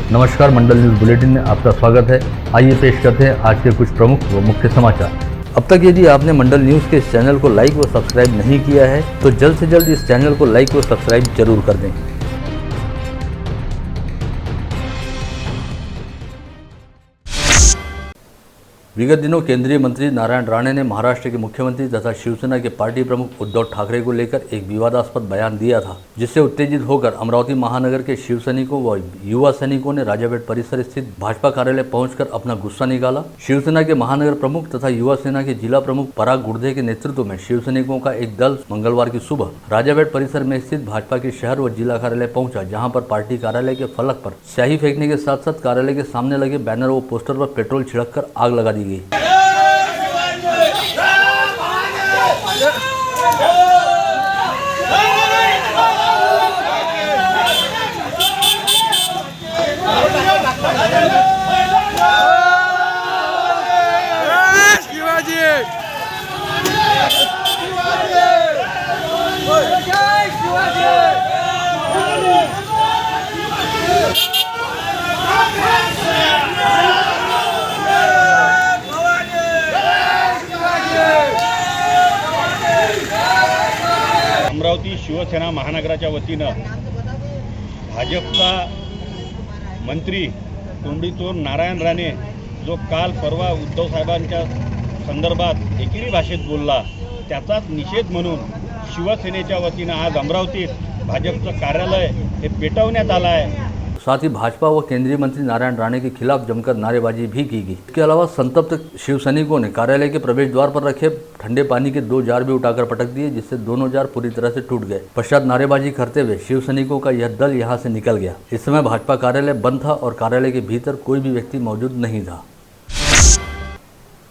नमस्कार, मंडल news bulletin में आपका स्वागत है। आइए पेश करते हैं आज के कुछ प्रमुख व मुख्य समाचार। अब तक यदि आपने मंडल न्यूज़ के इस चैनल को लाइक व सब्सक्राइब नहीं किया है तो जल्द से जल्द इस चैनल को लाइक व सब्सक्राइब जरूर कर दें। विगत दिनों केंद्रीय मंत्री नारायण राणे ने महाराष्ट्र के मुख्यमंत्री तथा शिवसेना के पार्टी प्रमुख उद्धव ठाकरे को लेकर एक विवादास्पद बयान दिया था, जिससे उत्तेजित होकर अमरावती महानगर के शिव सैनिकों व युवा सैनिकों ने राजापेट परिसर स्थित भाजपा कार्यालय पहुंचकर अपना गुस्सा निकाला। शिवसेना के महानगर प्रमुख तथा युवा सेना के जिला प्रमुख पराग गुर्दे के नेतृत्व में शिव सैनिकों का एक दल मंगलवार की सुबह राजापेट परिसर में स्थित भाजपा के शहर व जिला कार्यालय पहुंचा, जहां पर पार्टी कार्यालय के फलक पर स्याही फेंकने के साथ साथ कार्यालय के सामने लगे बैनर व पोस्टर पर पेट्रोल छिड़ककर आग लगा दी गई। अमरावती शिवसेना महानगराच्या वतीनं भाजपचा मंत्री तोंडीतोर नारायण राणे जो काल परवा उद्धव साहेबांच्या संदर्भात एकेरी भाषेत बोलला, त्याचाच निषेध म्हणून शिवसेनेच्या वतीनं आज अमरावतीत भाजपचं कार्यालय हे पेटवण्यात आलं आहे। साथ ही भाजपा व केंद्रीय मंत्री नारायण राणे के खिलाफ जमकर नारेबाजी भी की गई। इसके अलावा संतप्त शिव सैनिकों ने कार्यालय के प्रवेश द्वार पर रखे ठंडे पानी के 2 जार भी उठाकर पटक दिए, जिससे दोनों जार पूरी तरह से टूट गए। पश्चात नारेबाजी करते हुए शिव सैनिकों का यह दल यहां से निकल गया। इस समय भाजपा कार्यालय बंद था और कार्यालय के भीतर कोई भी व्यक्ति मौजूद नहीं था।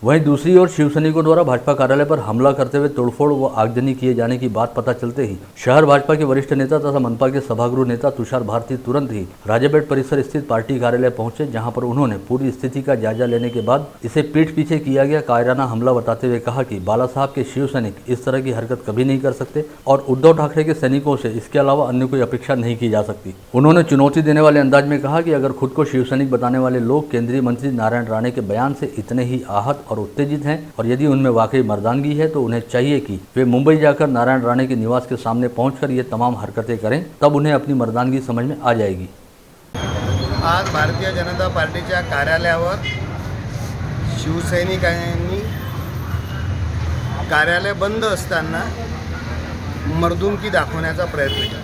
वहीं दूसरी ओर शिव सैनिकों द्वारा भाजपा कार्यालय पर हमला करते हुए तोड़फोड़ व आगजनी किए जाने की बात पता चलते ही शहर भाजपा के वरिष्ठ नेता तथा मनपा के सभागृह नेता तुषार भारती तुरंत ही राजापेट परिसर स्थित पार्टी कार्यालय पहुंचे, जहां पर उन्होंने पूरी स्थिति का जायजा लेने के बाद इसे पीठ पीछे किया गया कायराना हमला बताते हुए कहा कि बाला साहब के शिव सैनिक इस तरह की हरकत कभी नहीं कर सकते और उद्धव ठाकरे के सैनिकों से इसके अलावा अन्य कोई अपेक्षा नहीं की जा सकती। उन्होंने चुनौती देने वाले अंदाज में कहा कि अगर खुद को शिव सैनिक बताने वाले लोग केंद्रीय मंत्री नारायण राणे के बयान से इतने ही आहत और उत्तेजित हैं और यदि उनमें वाकई मर्दानगी है तो उन्हें चाहिए कि वे मुंबई जाकर नारायण राणे के निवास के सामने पहुंचकर ये तमाम हरकतें करें, तब उन्हें अपनी मर्दानगी समझ में आ जाएगी। आज भारतीय जनता पार्टीच्या कार्यालयावर शिवसैनिकांनी कार्यालय बंद असताना मर्दुमकी दाखवण्याचा प्रयत्न केला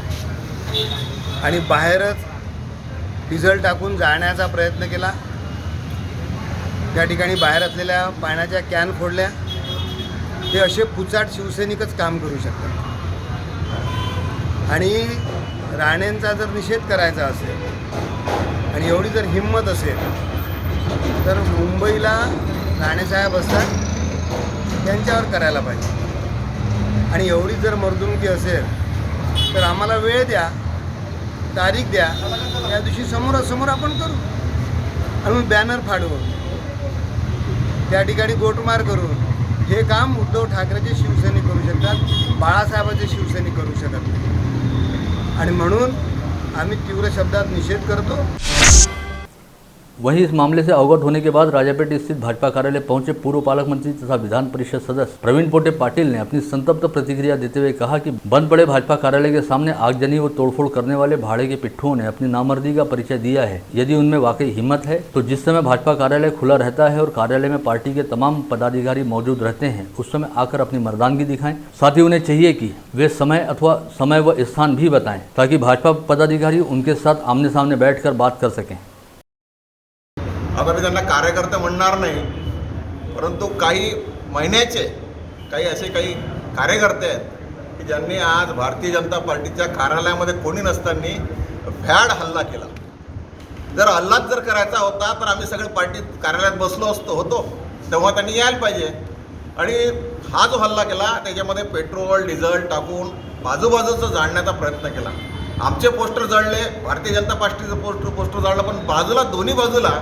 आणि बाहेरच डिझेल टाकून जाण्याचा प्रयत्न केला। त्या ठिकाणी बाहेर असलेल्या पाण्याच्या कॅन फोडल्या। ते असे पुचाट शिवसैनिकच काम करू शकतात आणि राणेंचा जर निषेध करायचा असेल आणि एवढी जर हिम्मत असेल तर मुंबईला राणेसाहेब असतात त्यांच्यावर करायला पाहिजे आणि एवढी जर मर्दुमकी असेल तर आम्हाला वेळ द्या, तारीख द्या, त्या दिवशी समोरासमोर आपण करू आणि मग बॅनर फाडवू, त्या ठिकाणी गोटमार करून हे काम उद्धव ठाकरेचे शिवसैनिक करू शकतात, बाळासाहेबांचे शिवसैनिक करू शकत नाही आणि म्हणून आम्ही तीव्र शब्दात निषेध करतो। वहीं इस मामले से अवगत होने के बाद राजापेट स्थित भाजपा कार्यालय पहुंचे पूर्व पालक मंत्री तथा विधान परिषद सदस्य प्रवीण पोटे पाटिल ने अपनी संतप्त प्रतिक्रिया देते हुए कहा कि बंद पड़े भाजपा कार्यालय के सामने आगजनी व तोड़फोड़ करने वाले भाड़े के पिट्ठुओं ने अपनी नामर्दी का परिचय दिया है। यदि उनमें वाकई हिम्मत है तो जिस समय भाजपा कार्यालय खुला रहता है और कार्यालय में पार्टी के तमाम पदाधिकारी मौजूद रहते हैं, उस समय आकर अपनी मर्दानगी दिखाएं। साथ ही उन्हें चाहिए कि वे समय व स्थान भी बताएं ताकि भाजपा पदाधिकारी उनके साथ आमने सामने बैठकर बात कर सकें। आता मी त्यांना कार्यकर्ते म्हणणार नाही, परंतु काही महिन्याचे काही कार्यकर्ते आहेत की ज्यांनी आज भारतीय जनता पार्टीच्या कार्यालयामध्ये कोणी नसताना भ्याड हल्ला केला। जर हल्लाच जर करायचा होता तर आम्ही सगळे पार्टी कार्यालयात बसलो होतो तेव्हा त्यांनी यायला पाहिजे आणि हा जो हल्ला केला त्याच्यामध्ये पेट्रोल डिझेल टाकून बाजूबाजूचं जाळण्याचा प्रयत्न केला। आमचे पोस्टर जळले, भारतीय जनता पार्टीचं पोस्टर जळलं, पण बाजूला दोन्ही बाजूला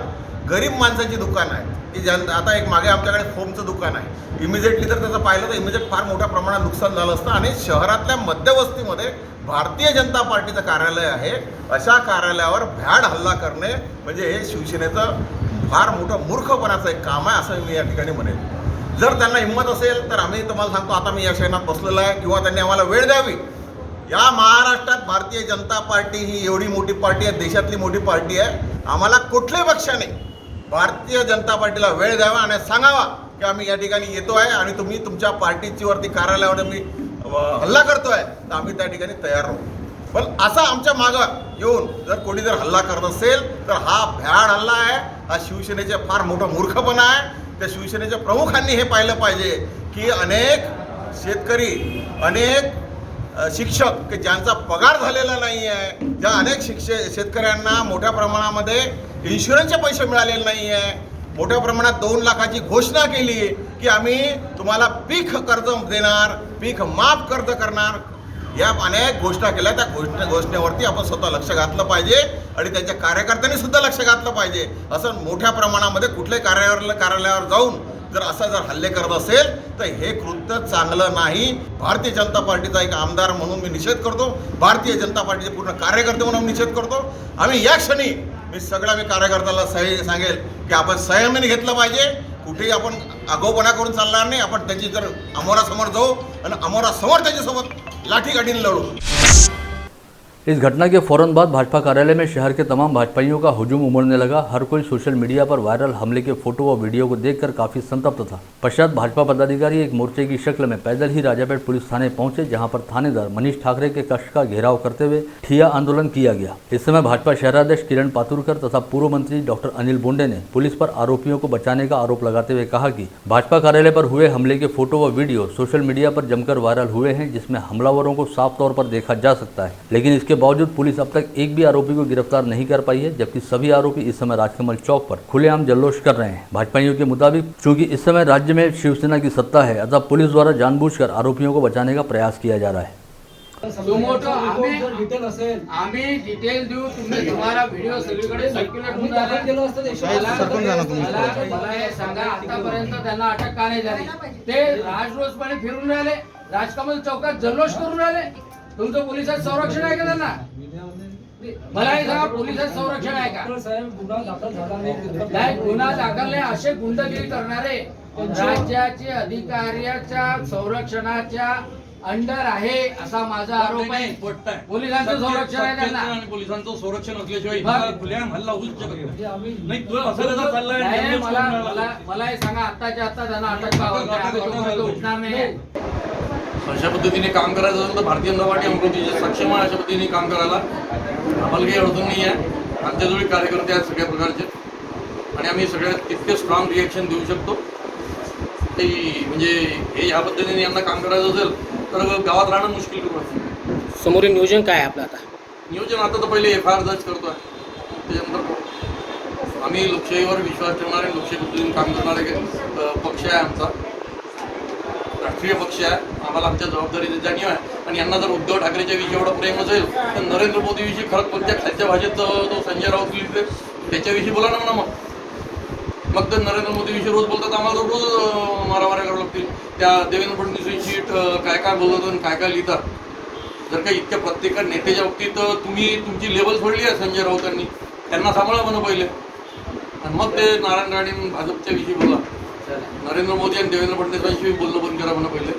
गरीब माणसाची दुकान आहे की आता एक मागे आमच्याकडे फोमचं दुकान आहे। इमिजिएटली जर त्याचं पाहिलं तर इमिजिएट फार मोठ्या प्रमाणात नुकसान झालं असतं आणि शहरातल्या मध्यवस्तीमध्ये भारतीय जनता पार्टीचं कार्यालय आहे, अशा कार्यालयावर भ्याड हल्ला करणे म्हणजे हे शिवसेनेचं फार मोठं मूर्खपणाचं एक काम आहे असं मी या ठिकाणी म्हणेन. जर त्यांना हिंमत असेल तर आम्ही तुम्हाला सांगतो, आता मी या शयनात बसलेलो आहे, किंवा त्यांनी आम्हाला वेळ द्यावी. या महाराष्ट्रात भारतीय जनता पार्टी ही एवढी मोठी पार्टी आहे, देशातली मोठी पार्टी आहे. आम्हाला कुठल्याही पक्षाने भारतीय जनता पार्टीला वेळ द्यावा आणि सांगावा की आम्ही या ठिकाणी येतो आहे आणि तुम्ही तुमच्या पार्टीची वरती कार्यालयावर मी हल्ला करतोय, तर आम्ही त्या ठिकाणी तयार राहू. पण असा आमच्या मागं येऊन जर कोणी जर हल्ला करत असेल तर हा भ्याड हल्ला आहे, हा शिवसेनेचे फार मोठा मूर्खपणा आहे. त्या शिवसेनेच्या प्रमुखांनी हे पाहिलं पाहिजे की अनेक शेतकरी, अनेक शिक्षक की ज्यांचा पगार झालेला नाही आहे, ज्या अनेक शेतकऱ्यांना मोठ्या प्रमाणामध्ये इन्शुरन्सचे पैसे मिळालेले नाही आहे, मोठ्या प्रमाणात 2 लाखाची घोषणा केली की आम्ही तुम्हाला पीक कर्ज देणार, पीक माफ कर्ज करणार, या अनेक घोषणा केल्या. त्या घोषणेवरती आपण स्वतः लक्ष घातलं पाहिजे आणि त्यांच्या कार्यकर्त्यांनी सुद्धा लक्ष घातलं पाहिजे. असं मोठ्या प्रमाणामध्ये कुठल्याही कार्यालयावर जाऊन जर हल्ले करत असेल तर हे कृत्य चांगलं नाही. भारतीय जनता पार्टीचा एक आमदार म्हणून मी निषेध करतो, भारतीय जनता पार्टीचे पूर्ण कार्यकर्ते म्हणून निषेध करतो. आम्ही या क्षणी मी कार्यकर्त्याला सांगेल की आपण संयमाने घेतलं पाहिजे, कुठेही आपण आगाऊपणा करून चालणार नाही. आपण त्याची जर अमोरासमोर जाऊ आणि अमोरासमोर त्याच्यासोबत लाठीकाठीने लढू. इस घटना के फौरन बाद भाजपा कार्यालय में शहर के तमाम भाजपाइयों का हुजूम उमड़ने लगा। हर कोई सोशल मीडिया पर वायरल हमले के फोटो व वीडियो को देखकर काफी संतप्त था। पश्चात भाजपा पदाधिकारी एक मोर्चे की शक्ल में पैदल ही राजापेट पुलिस थाने पहुंचे, जहां पर थानेदार मनीष ठाकरे के कक्ष का घेराव करते हुए ठिया आंदोलन किया गया। इस समय भाजपा शहराध्यक्ष किरण पातुरकर तथा पूर्व मंत्री डॉक्टर अनिल बोंडे ने पुलिस पर आरोपियों को बचाने का आरोप लगाते हुए कहा कि भाजपा कार्यालय पर हुए हमले के फोटो व वीडियो सोशल मीडिया पर जमकर वायरल हुए हैं, जिसमें हमलावरों को साफ तौर पर देखा जा सकता है, लेकिन इसके बावजूद पुलिस अब तक एक भी आरोपी को गिरफ्तार नहीं कर पाई है, जबकि सभी आरोपी इस समय राजकमल चौक पर खुलेआम जल्लोष कर रहे हैं। भाजपाइयों के मुताबिक चूंकि इस समय राज्य में शिवसेना की सत्ता है, अतः पुलिस द्वारा जानबूझकर आरोपियों को बचाने का प्रयास किया जा रहा है। आम्ही डिटेल देऊ, तुम्हाला व्हिडिओ सगळीकडे सर्क्युलेट होऊन मला हे सांगा, आतापर्यंत त्यांना अटक का नाही झाली? ते राजरोसपणे फिरून राहिले, राजकमल चौकात जल्लोष करून राहिले. तुमचं पोलिसात संरक्षण आहे का त्यांना? मला हे सांगा, पोलिसात संरक्षण आहे का? गुन्हा दाखल नाही, असे गुंडगिरी करणारे राज्याचे अधिकाऱ्याच्या संरक्षणाच्या अंडर आहे असा माझा आरोप आहे. पोलिसांचं संरक्षण आहे त्यांना, आणि पोलिसांचं संरक्षण असल्याशिवाय खुलेआम हल्ला होऊच शकत नाही. तुला असं चाललंय, मला हे सांगा, आत्ताच्या आत्ता त्यांना अटक व्हावी, उठणार नाही. अशा पद्धतीने काम करायचं असेल तर भारतीय जनता पार्टी अमरावतीचे सक्षम आहे अशा पद्धतीने काम करायला आम्हाला काही अडचण नाही आहे. आमच्याजवळ कार्यकर्ते आहेत सगळ्या प्रकारचे आणि आम्ही सगळ्यात तितके स्ट्रॉंग रिॲक्शन देऊ शकतो. काही म्हणजे हे या पद्धतीने यांना काम करायचं असेल तर गावात राहणं मुश्किल करू. समोरील नियोजन काय आहे आपलं? आता नियोजन आता तर पहिले FIR दर्ज करतो आहे, त्याच्यानंतर आम्ही लोकशाहीवर विश्वास ठेवणारे, लोकशाही पद्धतीने काम करणारे पक्ष आहे आमचा, राष्ट्रीय पक्ष आहे. आम्हाला आमच्या जबाबदारीची जाणीव आहे आणि यांना जर उद्धव ठाकरेच्या विषयी एवढं प्रेम असेल तर नरेंद्र मोदीविषयी खरंच कोणत्या खालच्या भाषेत तो संजय राऊत लिहिते त्याच्याविषयी बोला ना म्हणा. मग तर नरेंद्र मोदीविषयी रोज बोलतात, आम्हाला रोज मारामाऱ्या करावं लागतील. त्या देवेंद्र फडणवीसविषयी काय काय बोलतात आणि काय काय लिहितात. जर का इतक्या प्रत्येक नेत्याच्या बाबतीत तुम्ही तुमची लेवल सोडली आहे संजय राऊतांनी, त्यांना सांभाळा म्हणा पहिले आणि मग ते नारायण राणे भाजपच्या विषयी बोला. नरेंद्र मोदी और देवेंद्र फडणवीस बोलना बंद करा बना पहले।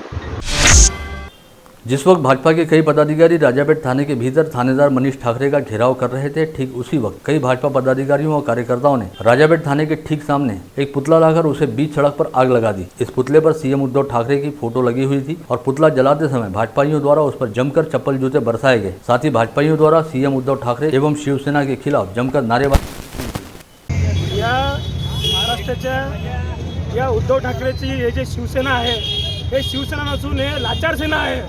जिस वक्त भाजपा के कई पदाधिकारी राजापेट थाने के भीतर थानेदार मनीष ठाकरे का घेराव कर रहे थे, ठीक उसी वक्त कई भाजपा पदाधिकारियों और कार्यकर्ताओं ने राजापेट थाने के ठीक सामने एक पुतला लाकर उसे बीच सड़क पर आग लगा दी। इस पुतले पर सीएम उद्धव ठाकरे की फोटो लगी हुई थी और पुतला जलाते समय भाजपाइयों द्वारा उस पर जमकर चप्पल जूते बरसाए गए। साथ ही भाजपाइयों द्वारा सीएम उद्धव ठाकरे एवं शिवसेना के खिलाफ जमकर नारेबाजी। या महाराष्ट्राच्या या उद्धव ठाकरेची हे जे शिवसेना आहे, हे शिवसेना नसून हे लाचार सेना आहे,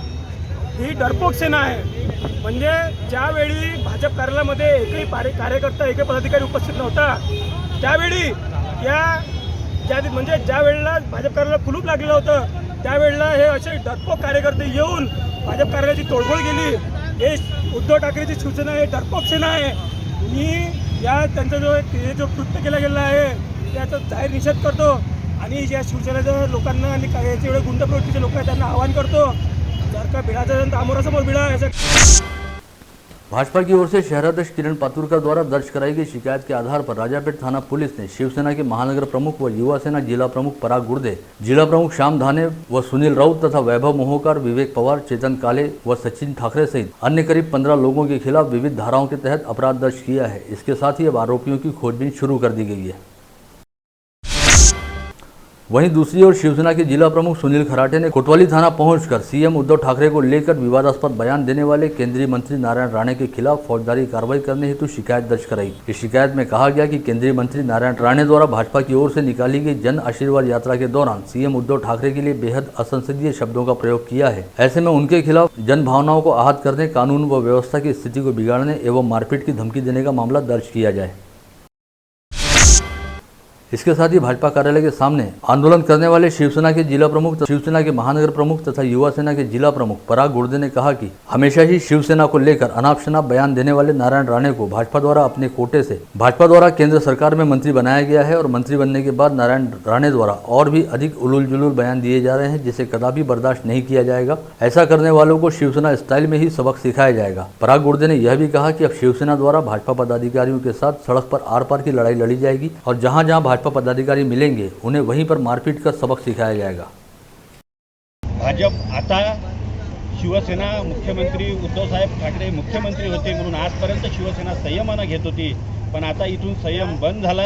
ही डरपोक सेना आहे। म्हणजे ज्यावेळी भाजप कार्यालयामध्ये एकही कार्यकर्ता एकही पदाधिकारी उपस्थित नव्हता, त्यावेळी ज्या वेळेला भाजप कार्यालयाला कुलूप लागलेलं होतं, त्यावेळेला हे असे डरपोक कार्यकर्ते येऊन भाजप कार्यालयाची तोडफोड केली। हे उद्धव ठाकरेची शिवसेना हे डरपोक सेना आहे। मी या त्यांचा जो कृत्य केला गेला आहे त्याचा जाहीर निषेध करतो आणि या शिवसेनेच्या लोकांना आणि याचे एवढे गुंड प्रवृत्तीचे लोक आहेत त्यांना आवाहन करतो, जर का भिडाचं अमोरासमोर भिडा याचा भाजपा की ओर से शहराध्यक्ष किरण पातुरकर द्वारा दर्ज कराई गई शिकायत के आधार पर राजापेट थाना पुलिस ने शिवसेना के महानगर प्रमुख व युवा सेना जिला प्रमुख पराग गुर्दे, जिला प्रमुख श्याम धाने व सुनील राउत तथा वैभव मोहोकर, विवेक पवार, चेतन काले व सचिन ठाकरे सहित अन्य करीब 15 लोगों के खिलाफ विविध धाराओं के तहत अपराध दर्ज किया है। इसके साथ ही अब आरोपियों की खोजबीन शुरू कर दी गई है। वहीं दूसरी ओर शिवसेना के जिला प्रमुख सुनील खराटे ने कोतवाली थाना पहुंचकर सीएम उद्धव ठाकरे को लेकर विवादास्पद बयान देने वाले केंद्रीय मंत्री नारायण राणे के खिलाफ फौजदारी कार्रवाई करने हेतु शिकायत दर्ज कराई। इस शिकायत में कहा गया कि केंद्रीय मंत्री नारायण राणे द्वारा भाजपा की ओर से निकाली गई जन आशीर्वाद यात्रा के दौरान सीएम उद्धव ठाकरे के लिए बेहद असंसदीय शब्दों का प्रयोग किया है। ऐसे में उनके खिलाफ जन भावनाओं को आहत करने, कानून व व्यवस्था की स्थिति को बिगाड़ने एवं मारपीट की धमकी देने का मामला दर्ज किया जाए। इसके साथ ही भाजपा कार्यालय के सामने आंदोलन करने वाले शिवसेना के जिला प्रमुख, शिवसेना के महानगर प्रमुख तथा युवा सेना के जिला प्रमुख पराग गुर्दे ने कहा कि हमेशा ही शिवसेना को लेकर अनाप शनाप बयान देने वाले नारायण राणे को भाजपा द्वारा अपने कोटे से भाजपा द्वारा केंद्र सरकार में मंत्री बनाया गया है और मंत्री बनने के बाद नारायण राणे द्वारा और भी अधिक उलूल जुलूल बयान दिए जा रहे हैं, जिसे कदापि बर्दाश्त नहीं किया जाएगा। ऐसा करने वालों को शिवसेना स्टाइल में ही सबक सिखाया जाएगा। पराग गुर्दे ने यह भी कहा कि अब शिवसेना द्वारा भाजपा पदाधिकारियों के साथ सड़क पर आर पार की लड़ाई लड़ी जाएगी और जहां जहां भाजपा पदाधिकारी मिलेंगे उन्हें वहीं पर मारपीट कर सबक सिखाया जाएगा। भाजप आता शिवसेना मुख्यमंत्री उद्धवसाहेब ठाकरे मुख्यमंत्री होते म्हणून आजपर्यंत शिवसेना संयमानं घेत होती, पण आता इथून संयम बंद झाला।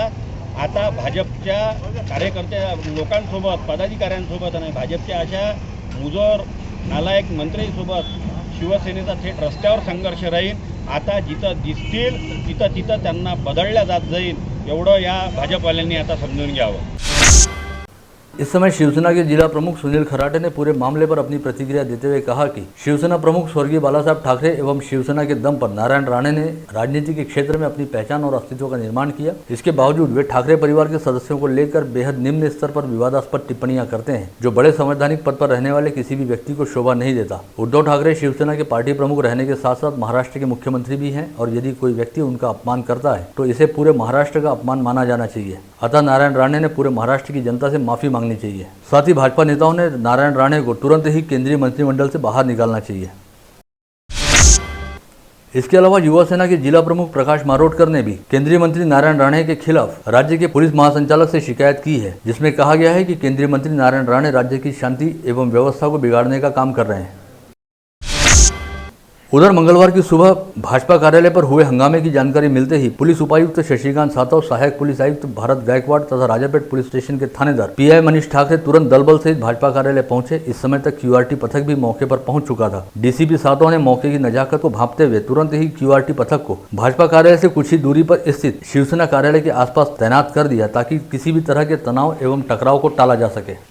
आता भाजपच्या कार्यकर्त्या लोकांसोबत, पदाधिकाऱ्यांसोबत आणि भाजपच्या अशा मुजोर नालायक मंत्र्यांसोबत शिवसेनेचा थेट रस्त्यावर संघर्ष राहील। आता जिथं दिसतील तिथं त्यांना बदलल्या जात जाईल, एवढं या भाजपवाल्यांनी आता समजून घ्यावं। इस समय शिवसेना के जिला प्रमुख सुनील खराटे ने पूरे मामले पर अपनी प्रतिक्रिया देते हुए कहा कि शिवसेना प्रमुख स्वर्गीय बालासाहेब ठाकरे एवं शिवसेना के दम पर नारायण राणे ने राजनीति के क्षेत्र में अपनी पहचान और अस्तित्व का निर्माण किया। इसके बावजूद वे ठाकरे परिवार के सदस्यों को लेकर बेहद निम्न स्तर पर विवादास्पद टिप्पणियां करते हैं, जो बड़े संवैधानिक पद पर रहने वाले किसी भी व्यक्ति को शोभा नहीं देता। उद्धव ठाकरे शिवसेना के पार्टी प्रमुख रहने के साथ साथ महाराष्ट्र के मुख्यमंत्री भी हैं और यदि कोई व्यक्ति उनका अपमान करता है तो इसे पूरे महाराष्ट्र का अपमान माना जाना चाहिए। अतः नारायण राणे ने पूरे महाराष्ट्र की जनता से माफी मांगनी चाहिए। साथ ही भाजपा नेताओं ने नारायण राणे को तुरंत ही केंद्रीय मंत्रिमंडल से बाहर निकालना चाहिए। इसके अलावा युवा सेना के जिला प्रमुख प्रकाश मारोटकर ने भी केंद्रीय मंत्री नारायण राणे के खिलाफ राज्य के पुलिस महासंचालक से शिकायत की है, जिसमें कहा गया है कि केंद्रीय मंत्री नारायण राणे राज्य की शांति एवं व्यवस्था को बिगाड़ने का काम कर रहे हैं। उधर मंगलवार की सुबह भाजपा कार्यालय पर हुए हंगामे की जानकारी मिलते ही पुलिस उपायुक्त शशिकांत सातव, सहायक पुलिस आयुक्त भारत गायकवाड़ तथा राजापेट पुलिस स्टेशन के थानेदार पीआई मनीष ठाकरे तुरंत दलबल सहित भाजपा कार्यालय पहुंचे। इस समय तक क्यूआरटी पथक भी मौके पर पहुंच चुका था। डीसीपी सातव ने मौके की नजाकत को भांपते हुए तुरंत ही क्यूआरटी पथक को भाजपा कार्यालय से कुछ ही दूरी पर स्थित शिवसेना कार्यालय के आसपास तैनात कर दिया, ताकि किसी भी तरह के तनाव एवं टकराव को टाला जा सके।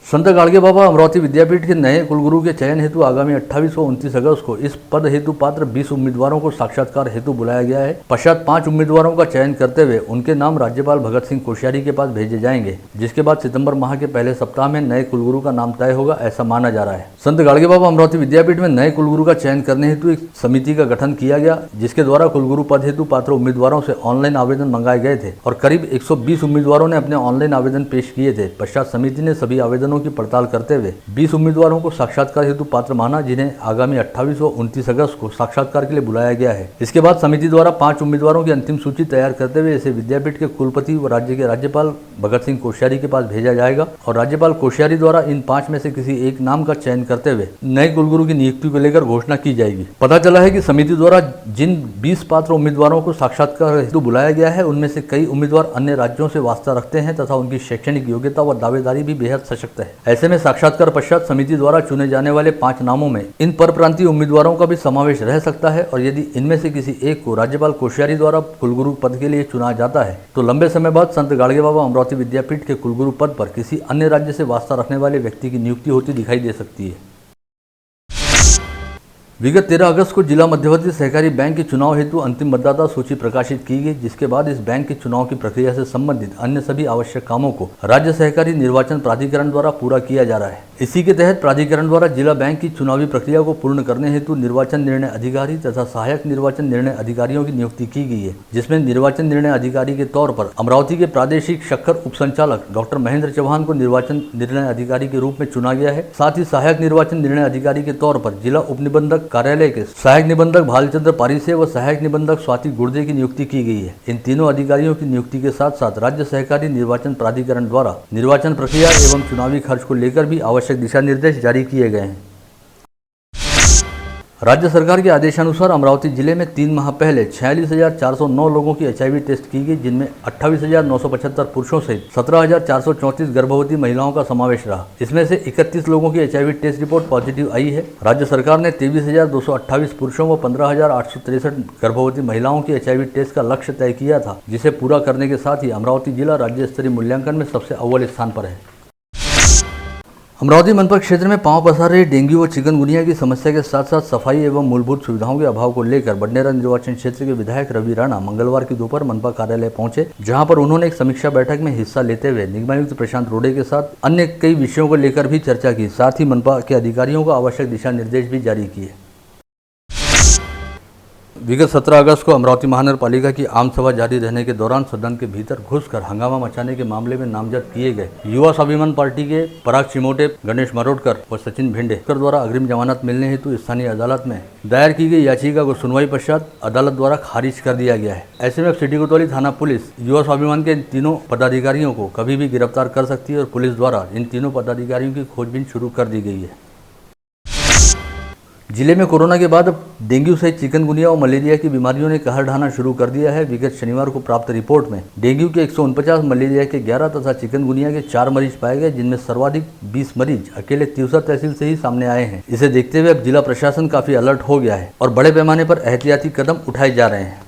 संत गाडगे बाबा अमरावती विद्यापीठ के नए कुलगुरु के चयन हेतु आगामी 28 व 29 अगस्त को इस पद हेतु पात्र 20 उम्मीदवारों को साक्षात्कार हेतु बुलाया गया है। पश्चात 5 उम्मीदवारों का चयन करते हुए उनके नाम राज्यपाल भगत सिंह कोश्यारी के पास भेजे जाएंगे, जिसके बाद सितंबर माह के पहले सप्ताह में नए कुलगुरु का नाम तय होगा, ऐसा माना जा रहा है। संत गाडगे बाबा अमरावती विद्यापीठ में नए कुलगुरु का चयन करने हेतु एक समिति का गठन किया गया, जिसके द्वारा कुलगुरु पद हेतु पात्र उम्मीदवारों से ऑनलाइन आवेदन मंगाए गए थे और करीब 120 उम्मीदवारों ने अपने ऑनलाइन आवेदन पेश किए थे। पश्चात समिति ने सभी आवेदनों की पड़ताल करते हुए 20 उम्मीदवारों को साक्षात्कार हेतु पात्र माना, जिन्हें आगामी 28 व 29 अगस्त को साक्षात्कार के लिए बुलाया गया है। इसके बाद समिति द्वारा 5 उम्मीदवारों की अंतिम सूची तैयार करते हुए इसे विद्यापीठ के कुलपति व राज्य के राज्यपाल भगत सिंह कोश्यारी के पास भेजा जाएगा और राज्यपाल कोश्यारी द्वारा इन 5 में से किसी एक नाम का चयन करते हुए नए कुलगुरु की नियुक्ति को लेकर घोषणा की जाएगी। पता चला है कि समिति द्वारा जिन 20 पात्र उम्मीदवारों को साक्षात्कार हेतु बुलाया गया है, उनमें से कई उम्मीदवार अन्य राज्यों से वास्ता रखते हैं तथा उनकी शैक्षणिक योग्यता व दावेदारी भी बेहद सशक्त है। ऐसे में साक्षात्कार पश्चात समिति द्वारा चुने जाने वाले 5 नामों में इन परप्रांतीय उम्मीदवारों का भी समावेश रह सकता है और यदि इनमें से किसी एक को राज्यपाल कोश्यारी द्वारा कुलगुरु पद के लिए चुना जाता है तो लंबे समय बाद संत गाडगे बाबा अमरावती विद्यापीठ के कुलगुरु पद पर किसी अन्य राज्य से वास्ता रखने वाले व्यक्ति की नियुक्ति होती दिखाई दे सकती है। विगत 13 अगस्त को जिला मध्यवर्ती सहकारी बैंक के चुनाव हेतु अंतिम मतदाता सूची प्रकाशित की गई, जिसके बाद इस बैंक के चुनाव की प्रक्रिया से संबंधित अन्य सभी आवश्यक कामों को राज्य सहकारी निर्वाचन प्राधिकरण द्वारा पूरा किया जा रहा है। इसी के तहत प्राधिकरण द्वारा जिला बैंक की चुनावी प्रक्रिया को पूर्ण करने हेतु निर्वाचन निर्णय अधिकारी तथा सहायक निर्वाचन निर्णय अधिकारियों की नियुक्ति की गई है, जिसमें निर्वाचन निर्णय अधिकारी के तौर पर अमरावती के प्रादेशिक शक्कर उपसंचालक डॉक्टर महेंद्र चौहान को निर्वाचन निर्णय अधिकारी के रूप में चुना गया है। साथ ही सहायक निर्वाचन निर्णय अधिकारी के तौर पर जिला उपनिबंधक निबंधक कार्यालय के सहायक निबंधक भालचंद्र पारिसे व सहायक निबंधक स्वाति गुर्दे की नियुक्ति की गई है। इन तीनों अधिकारियों की नियुक्ति के साथ साथ राज्य सहकारी निर्वाचन प्राधिकरण द्वारा निर्वाचन प्रक्रिया एवं चुनावी खर्च को लेकर भी आवश्यक दिशा निर्देश जारी किए गए हैं। राज्य सरकार के आदेशानुसार अमरावती जिले में 3 माह पहले 46,409 लोगों की HIV टेस्ट की गई, जिनमें 28,975 पुरुषों सहित 17,434 गर्भवती महिलाओं का समावेश रहा। इसमें से 31 लोगों की HIV टेस्ट रिपोर्ट पॉजिटिव आई है। राज्य सरकार ने 23,228 पुरुषों व 15,863 गर्भवती महिलाओं की HIV टेस्ट का लक्ष्य तय किया था, जिसे पूरा करने के साथ ही अमरावती जिला राज्य स्तरीय मूल्यांकन में सबसे अव्वल स्थान पर है। अमरावती मनपा क्षेत्र में पांव पसार रही डेंगू व चिकनगुनिया की समस्या के साथ साथ सफाई एवं मूलभूत सुविधाओं के अभाव को लेकर बडनेरा निर्वाचन क्षेत्र के विधायक रवि राणा मंगलवार की दोपहर मनपा कार्यालय पहुंचे, जहां पर उन्होंने एक समीक्षा बैठक में हिस्सा लेते हुए निगमायुक्त प्रशांत रोडे के साथ अन्य कई विषयों को लेकर भी चर्चा की। साथ ही मनपा के अधिकारियों को आवश्यक दिशा निर्देश भी जारी किए। विगत 17 अगस्त को अमरावती महानगरपालिका की आम सभा जारी रहने के दौरान सदन के भीतर घुसकर हंगामा मचाने के मामले में नामजद किए गए युवा स्वाभिमान पार्टी के पराग चिमोटे, गणेश मरोड़कर व सचिन भिंडे द्वारा अग्रिम जमानत मिलने हेतु स्थानीय अदालत में दायर की गई याचिका को सुनवाई पश्चात अदालत द्वारा खारिज कर दिया गया है। ऐसे में सिटी कोतवाली थाना पुलिस युवा स्वाभिमान के तीनों पदाधिकारियों को कभी भी गिरफ्तार कर सकती है और पुलिस द्वारा इन तीनों पदाधिकारियों की खोजबीन शुरू कर दी गई है। जिले में कोरोना के बाद डेंगू सहित चिकनगुनिया और मलेरिया की बीमारियों ने कहर ढाना शुरू कर दिया है। विगत शनिवार को प्राप्त रिपोर्ट में डेंगू के 149, मलेरिया के 11 तथा चिकनगुनिया के 4 मरीज पाए गए, जिनमें सर्वाधिक 20 मरीज अकेले तिवसा तहसील से ही सामने आए हैं। इसे देखते हुए अब जिला प्रशासन काफी अलर्ट हो गया है और बड़े पैमाने पर एहतियाती कदम उठाए जा रहे हैं।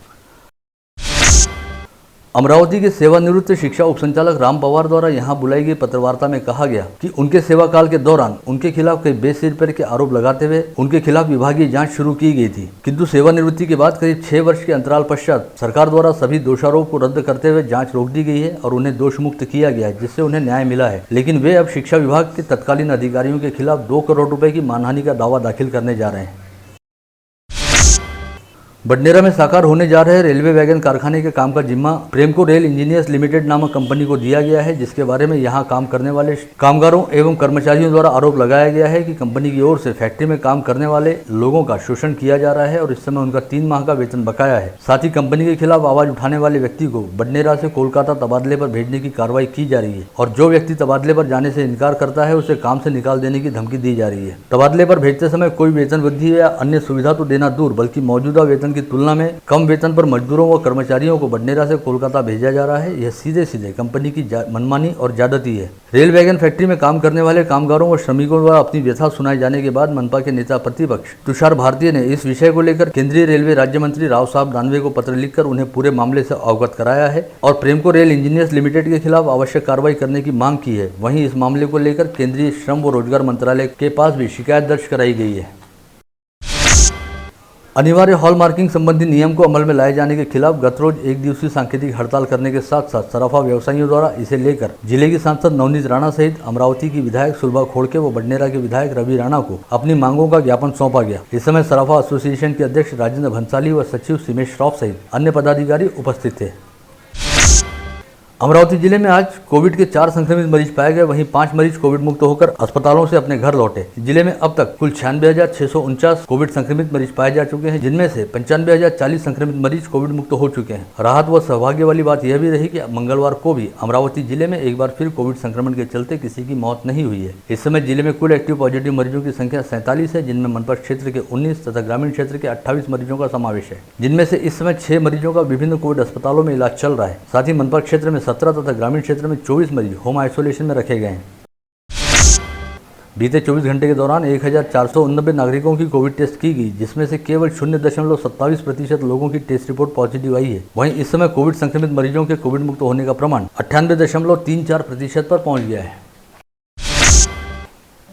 अमरावती के सेवानिवृत्त शिक्षा उपसंचालक राम पवार द्वारा यहां बुलाई गई पत्रवार्ता में कहा गया कि उनके सेवा काल के दौरान उनके खिलाफ कई बेसिर पर के आरोप लगाते हुए उनके खिलाफ विभागीय जांच शुरू की गई थी, किंतु सेवानिवृत्ति के बाद करीब 6 वर्ष के अंतराल पश्चात सरकार द्वारा सभी दोषारोप को रद्द करते हुए जांच रोक दी गई है और उन्हें दोष मुक्त किया गया है, जिससे उन्हें न्याय मिला है। लेकिन वे अब शिक्षा विभाग के तत्कालीन अधिकारियों के खिलाफ 2 करोड़ रुपए की मानहानि का दावा दाखिल करने जा रहे हैं। बडनेरा में साकार होने जा रहे रेलवे वैगन कारखाने के काम का जिम्मा प्रेमको रेल इंजीनियर्स लिमिटेड नामक कंपनी को दिया गया है, जिसके बारे में यहां काम करने वाले कामगारों एवं कर्मचारियों द्वारा आरोप लगाया गया है कि कंपनी की ओर से फैक्ट्री में काम करने वाले लोगों का शोषण किया जा रहा है और इस समय उनका 3 माह का वेतन बकाया है। साथ ही कंपनी के खिलाफ आवाज उठाने वाले व्यक्ति को बडनेरा से कोलकाता तबादले पर भेजने की कार्रवाई की जा रही है और जो व्यक्ति तबादले पर जाने से इनकार करता है उसे काम से निकाल देने की धमकी दी जा रही है। तबादले पर भेजते समय कोई वेतन वृद्धि या अन्य सुविधा तो देना दूर, बल्कि मौजूदा वेतन की तुलना में कम वेतन पर मजदूरों व कर्मचारियों को बडनेरा से कोलकाता भेजा जा रहा है। यह सीधे सीधे कंपनी की मनमानी और ज्यादती है। रेल वैगन फैक्ट्री में काम करने वाले कामगारों व श्रमिकों द्वारा अपनी व्यथा सुनाए जाने के बाद मनपा के नेता प्रतिपक्ष तुषार भारती ने इस विषय को लेकर केंद्रीय रेलवे राज्य मंत्री राव साहब दानवे को पत्र लिखकर उन्हें पूरे मामले से अवगत कराया है और प्रेमको रेल इंजीनियर्स लिमिटेड के खिलाफ आवश्यक कार्रवाई करने की मांग की है। वहीं इस मामले को लेकर केंद्रीय श्रम व रोजगार मंत्रालय के पास भी शिकायत दर्ज कराई गई है। अनिवार्य हॉल मार्किंग संबंधी नियम को अमल में लाए जाने के खिलाफ गत रोज 1 दिवसीय सांकेतिक हड़ताल करने के साथ साथ सराफा व्यवसायियों द्वारा इसे लेकर जिले की सांसद नवनीत राणा सहित अमरावती की विधायक सुलभा खोड़के व बडनेरा के विधायक रवि राणा को अपनी मांगों का ज्ञापन सौंपा गया। इस समय सराफा एसोसिएशन के अध्यक्ष राजेंद्र भंसाली व सचिव सिमेश श्रॉफ सहित अन्य पदाधिकारी उपस्थित थे। अमरावती जिले में आज कोविड के 4 संक्रमित मरीज पाए गए, वहीं 5 मरीज कोविड मुक्त होकर अस्पतालों से अपने घर लौटे। जिले में अब तक कुल 96,649 कोविड संक्रमित मरीज पाए जा चुके हैं, जिनमें से 95,040 संक्रमित मरीज कोविड मुक्त हो चुके हैं। राहत व सौभाग्य वाली बात यह भी रही कि मंगलवार को भी अमरावती जिले में एक बार फिर कोविड संक्रमण के चलते किसी की मौत नहीं हुई है। इस समय जिले में कुल एक्टिव पॉजिटिव मरीजों की संख्या 47 है, जिनमें मनपा क्षेत्र के 19 तथा ग्रामीण क्षेत्र के 28 मरीजों का समावेश है, जिनमें से इस समय 6 मरीजों का विभिन्न कोविड अस्पतालों में इलाज चल रहा है। साथ ही मनपा क्षेत्र में 17 तथा ग्रामीण क्षेत्र में 24 मरीज होम आइसोलेशन में रखे गए हैं। बीते 24 घंटे के दौरान 1489 नागरिकों की कोविड टेस्ट की गई, जिसमें से केवल 0.27% लोगों की टेस्ट रिपोर्ट पॉजिटिव आई है। वहीं इस समय कोविड संक्रमित मरीजों के कोविड मुक्त होने का प्रमाण 98.34% पर पहुंच गया है।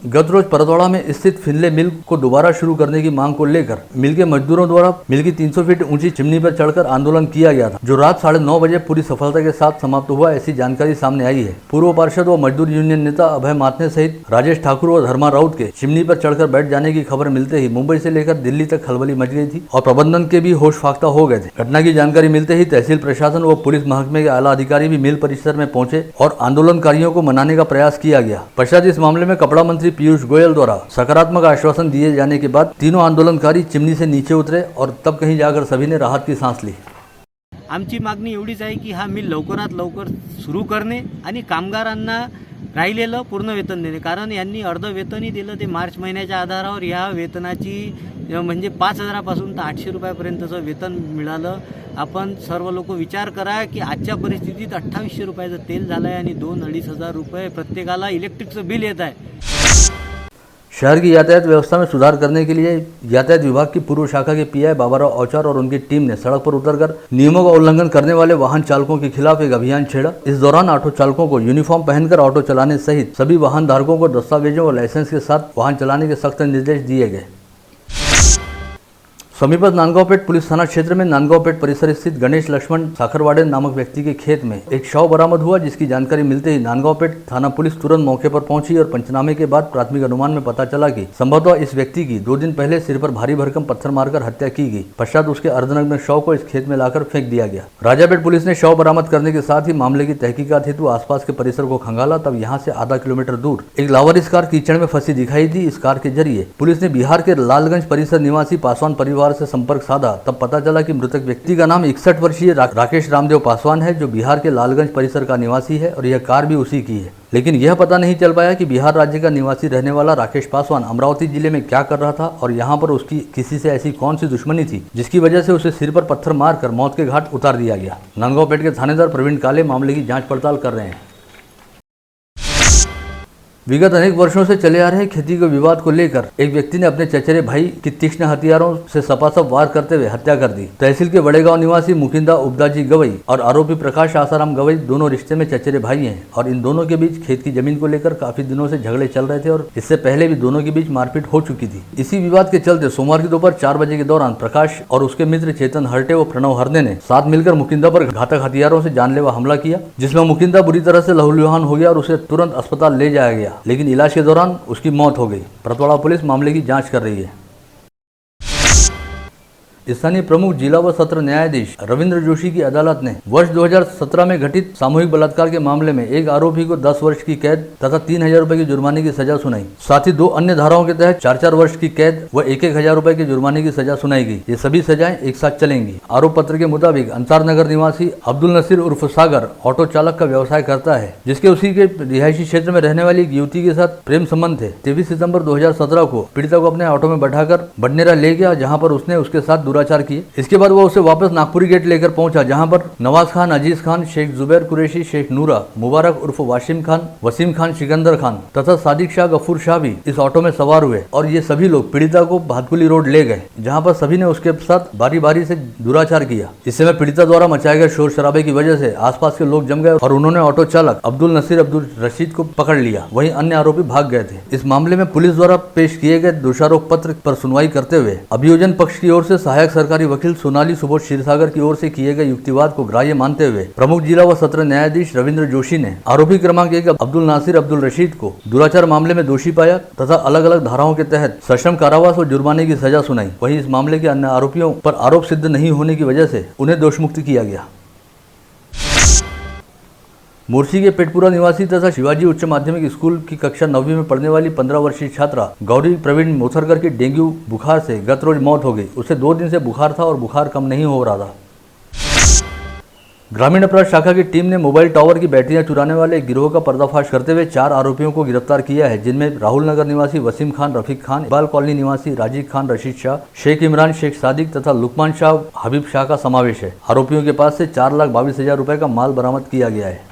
गत रोज परतवाड़ा में स्थित फिनले मिल को दोबारा शुरू करने की मांग को लेकर मिल के मजदूरों द्वारा मिल की 300 फीट ऊंची चिमनी पर चढ़कर आंदोलन किया गया था, जो रात 9:30 बजे पूरी सफलता के साथ समाप्त हुआ, ऐसी जानकारी सामने आई है। पूर्व पार्षद व मजदूर यूनियन नेता अभय माथने सहित राजेश ठाकुर व धर्मा राउत के चिमनी पर चढ़कर बैठ जाने की खबर मिलते ही मुंबई से लेकर दिल्ली तक खलबली मच गई थी और प्रबंधन के भी होश फाख्ता हो गए थे। घटना की जानकारी मिलते ही तहसील प्रशासन व पुलिस महकमे के आला अधिकारी भी मिल परिसर में पहुंचे और आंदोलनकारियों को मनाने का प्रयास किया गया। पश्चात इस मामले में कपड़ा मंत्री पीयूष गोयल द्वारा सकारात्मक आश्वासन दिए जाने के बाद तीनों आंदोलनकारी चिमनी से नीचे उतरे और तब कहीं जाकर सभी ने राहत की सांस ली। आमची मागणी एवढीच आहे की हा मिल लवकरात लवकर सुरू करणे आणि कामगारांना राहिलेलं पूर्ण वेतन देणे, कारण यांनी अर्ध वेतनही दिलं ते मार्च महिन्याच्या आधारावर। या वेतनाची म्हणजे 5,000 पासून तर 800 रुपयापर्यंतचं वेतन मिळालं। आपण सर्व लोक विचार करा की आजच्या परिस्थितीत 2800 रुपयाचं तेल झालं आहे आणि 2-2.5 हजार रुपये प्रत्येकाला इलेक्ट्रिकचं बिल येत आहे। शहर की यातायात व्यवस्था में सुधार करने के लिए यातायात विभाग की पूर्व शाखा के पीआई बाबाराव औचार और उनकी टीम ने सड़क पर उतरकर नियमों का उल्लंघन करने वाले वाहन चालकों के खिलाफ एक अभियान छेड़ा। इस दौरान ऑटो चालकों को यूनिफॉर्म पहनकर ऑटो चलाने सहित सभी वाहन धारकों को दस्तावेजों और लाइसेंस के साथ वाहन चलाने के सख्त निर्देश दिए गए। समीपस्थ नांदगांवपेट पुलिस थाना क्षेत्र में नांदगांवपेट परिसर स्थित गणेश लक्ष्मण साखरवाड़े नामक व्यक्ति के खेत में एक शव बरामद हुआ, जिसकी जानकारी मिलते ही नांदगांवपेट थाना पुलिस तुरंत मौके पर पहुंची और पंचनामे के बाद प्राथमिक अनुमान में पता चला कि संभवतः इस व्यक्ति की 2 दिन पहले सिर पर भारी भरकम पत्थर मारकर हत्या की गई। पश्चात उसके अर्धनग्न शव को इस खेत में लाकर फेंक दिया गया। राजापेट पुलिस ने शव बरामद करने के साथ ही मामले की तहकीकात हेतु आसपास के परिसर को खंगाला। तब यहाँ से आधा किलोमीटर दूर एक लावारिस कार कीचड़ में फंसी दिखाई दी। इस कार के जरिए पुलिस ने बिहार के लालगंज परिसर निवासी पासवान परिवार से संपर्क साधा। तब पता चला कि मृतक व्यक्ति का नाम 61 वर्षीय राकेश रामदेव पासवान है, जो बिहार के लालगंज परिसर का निवासी है और यह कार भी उसी की है। लेकिन यह पता नहीं चल पाया कि बिहार राज्य का निवासी रहने वाला राकेश पासवान अमरावती जिले में क्या कर रहा था और यहाँ पर उसकी किसी से ऐसी कौन सी दुश्मनी थी जिसकी वजह से उसे सिर पर पत्थर मारकर मौत के घाट उतार दिया गया। नांदगांवपेट के थानेदार प्रवीण काले मामले की जाँच पड़ताल कर रहे हैं। विगत अनेक वर्षों से चले आ रहे खेती के विवाद को लेकर एक व्यक्ति ने अपने चचेरे भाई की तीक्ष्ण हथियारों से सपासप वार करते हुए हत्या कर दी। तहसील के बड़ेगांव निवासी मुकिंदा उबदाजी गवई और आरोपी प्रकाश आसाराम गवई दोनों रिश्ते में चचेरे भाई हैं और इन दोनों के बीच खेत की जमीन को लेकर काफी दिनों से झगड़े चल रहे थे और इससे पहले भी दोनों के बीच मारपीट हो चुकी थी। इसी विवाद के चलते सोमवार की दोपहर 4 बजे के दौरान प्रकाश और उसके मित्र चेतन हरटे व प्रणव हरने ने साथ मिलकर मुकिंदा पर घातक हथियारों से जानलेवा हमला किया, जिसमें मुकिंदा बुरी तरह से लहूलुहान हो गया और उसे तुरंत अस्पताल ले जाया गया, लेकिन इलाज के दौरान उसकी मौत हो गई। परतवाड़ा पुलिस मामले की जांच कर रही है। स्थानीय प्रमुख जिला व सत्र न्यायाधीश रविंद्र जोशी की अदालत ने वर्ष 2017 में घटित सामूहिक बलात्कार के मामले में एक आरोपी को 10 वर्ष की कैद तथा 3,000 रुपए की जुर्माने की सजा सुनाई। साथ ही 2 अन्य धाराओं के तहत 4-4 वर्ष की कैद व 1-1 हजार रुपए के जुर्माने की सजा सुनाई गई। ये सभी सजाएं एक साथ चलेंगी। आरोप पत्र के मुताबिक अंसार नगर निवासी अब्दुल नसीर उर्फ सागर ऑटो चालक का व्यवसाय करता है, जिसके उसी के रिहायशी क्षेत्र में रहने वाली एक युवती के साथ प्रेम संबंध थे। 23 सितंबर 2017 को पीड़िता को अपने ऑटो में बैठाकर बडनेरा ले गया, जहाँ पर उसने उसके साथ दुराचार किए। इसके बाद वो उसे वापस नागपुरी गेट लेकर पहुंचा, जहां पर नवाज खान, अजीज खान, शेख जुबैर कुरैशी, शेख नूरा, मुबारक उर्फ वाशिम खान, वसीम खान, सिकंदर खान तथा सादिक शाह, गफूर शाह भी इस ऑटो में सवार हुए और ये सभी लोग पीड़िता को भातकुली रोड ले गए, जहां पर सभी ने उसके साथ बारी बारी से दुराचार किया। इस समय पीड़िता द्वारा मचाए गए शोर शराबे की वजह से आसपास के लोग जम गए और उन्होंने ऑटो चालक अब्दुल नसीर अब्दुल रशीद को पकड़ लिया। वहीं अन्य आरोपी भाग गए थे। इस मामले में पुलिस द्वारा पेश किए गए दोषारोप पत्र पर सुनवाई करते हुए अभियोजन पक्ष की ओर से सहायक सरकारी वकील सोनाली सुबोध क्षीरसागर की ओर से किए गए युक्तिवाद को ग्राह्य मानते हुए प्रमुख जिला व सत्र न्यायाधीश रविंद्र जोशी ने आरोपी क्रमांक 1 अब्दुल नासिर अब्दुल रशीद को दुराचार मामले में दोषी पाया तथा अलग अलग धाराओं के तहत सश्रम कारावास व जुर्माने की सजा सुनाई। वहीं इस मामले के अन्य आरोपियों पर आरोप सिद्ध नहीं होने की वजह से उन्हें दोषमुक्त किया गया। मुर्सी के पेटपुरा निवासी तथा शिवाजी उच्च माध्यमिक स्कूल की कक्षा 9वीं में पढ़ने वाली 15 वर्षीय छात्रा गौरी प्रवीण मोथरकर की डेंगू बुखार से गत रोज मौत हो गई। उसे 2 दिन से बुखार था और बुखार कम नहीं हो रहा था। ग्रामीण अपराध शाखा की टीम ने मोबाइल टावर की बैटरियां चुराने वाले एक गिरोह का पर्दाफाश करते हुए 4 आरोपियों को गिरफ्तार किया है, जिनमें राहुल नगर निवासी वसीम खान, रफीक खान, इकबाल कॉलोनी निवासी राजीव खान, रशीद शाह, शेख इमरान, शेख सादिक तथा लुकमान शाह, हबीब शाह का समावेश है। आरोपियों के पास से 4,22,000 रुपए का माल बरामद किया गया है।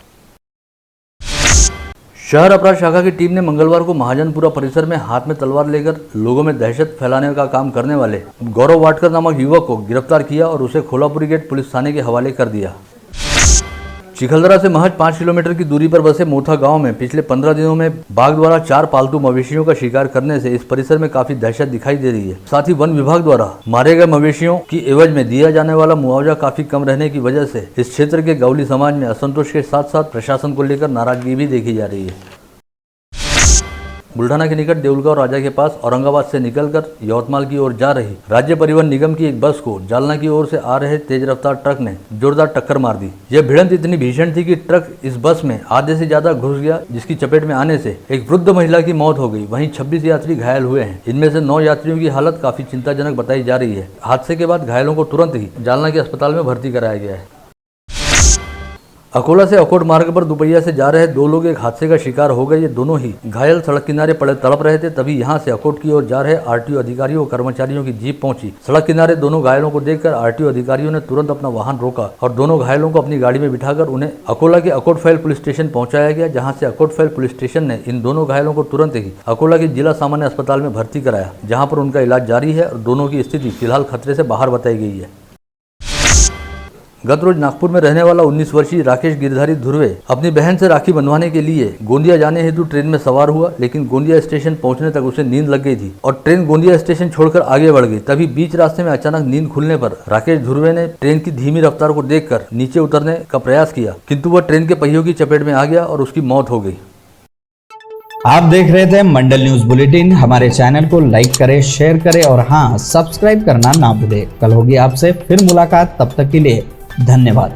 शहर अपराध शाखा की टीम ने मंगलवार को महाजनपुरा परिसर में हाथ में तलवार लेकर लोगों में दहशत फैलाने का काम करने वाले गौरव वाटकर नामक युवक को गिरफ्तार किया और उसे खोलापुरी गेट पुलिस थाने के हवाले कर दिया। चिखलदरा से महज 5 किलोमीटर की दूरी पर बसे मोथा गांव में पिछले 15 दिनों में बाघ द्वारा 4 पालतू मवेशियों का शिकार करने से इस परिसर में काफी दहशत दिखाई दे रही है। साथ ही वन विभाग द्वारा मारे गए मवेशियों की एवज में दिया जाने वाला मुआवजा काफी कम रहने की वजह से इस क्षेत्र के गौली समाज में असंतोष के साथ साथ प्रशासन को लेकर नाराजगी भी देखी जा रही है। बुल्ढाना के निकट देऊलगांव राजा के पास औरंगाबाद से निकलकर यवतमाल की ओर जा रही राज्य परिवहन निगम की एक बस को जालना की ओर से आ रहे तेज रफ्तार ट्रक ने जोरदार टक्कर मार दी। यह भिड़ंत इतनी भीषण थी कि ट्रक इस बस में आधे से ज्यादा घुस गया, जिसकी चपेट में आने से एक वृद्ध महिला की मौत हो गई। वहीं 26 यात्री घायल हुए हैं। इनमें से 9 यात्रियों की हालत काफी चिंताजनक बताई जा रही है। हादसे के बाद घायलों को तुरंत ही जालना के अस्पताल में भर्ती कराया गया है। अकोला से अकोट मार्ग पर दुपहिया से जा रहे 2 लोग एक हादसे का शिकार हो गए। ये दोनों ही घायल सड़क किनारे पड़े तड़प रहे थे। तभी यहां से अकोट की ओर जा रहे आरटीओ अधिकारियों और कर्मचारियों की जीप पहुंची। सड़क किनारे दोनों घायलों को देखकर आरटीओ अधिकारियों ने तुरंत अपना वाहन रोका और दोनों घायलों को अपनी गाड़ी में बिठाकर उन्हें अकोला के अकोट फाइल पुलिस स्टेशन पहुंचाया गया, जहां से अकोट फाइल पुलिस स्टेशन ने इन दोनों घायलों को तुरंत ही अकोला के जिला सामान्य अस्पताल में भर्ती कराया, जहाँ पर उनका इलाज जारी है और दोनों की स्थिति फिलहाल खतरे से बाहर बताई गई है। गत रोज नागपुर में रहने वाला 19 वर्षीय राकेश गिरधारी ध्रुवे अपनी बहन से राखी बंधवाने के लिए गोंदिया जाने हेतु ट्रेन में सवार हुआ, लेकिन गोंदिया स्टेशन पहुंचने तक उसे नींद लग गई थी और ट्रेन गोंदिया स्टेशन छोड़कर आगे बढ़ गई। तभी बीच रास्ते में अचानक नींद खुलने पर राकेश ध्रुवे ने ट्रेन की धीमी रफ्तार को देखकर नीचे उतरने का प्रयास किया, किंतु वह ट्रेन के पहियों की चपेट में आ गया और उसकी मौत हो गई। आप देख रहे थे मंडल न्यूज बुलेटिन। हमारे चैनल को लाइक करें, शेयर करें और हाँ, सब्सक्राइब करना ना भूलें। कल होगी आपसे फिर मुलाकात, तब तक के लिए धन्यवाद।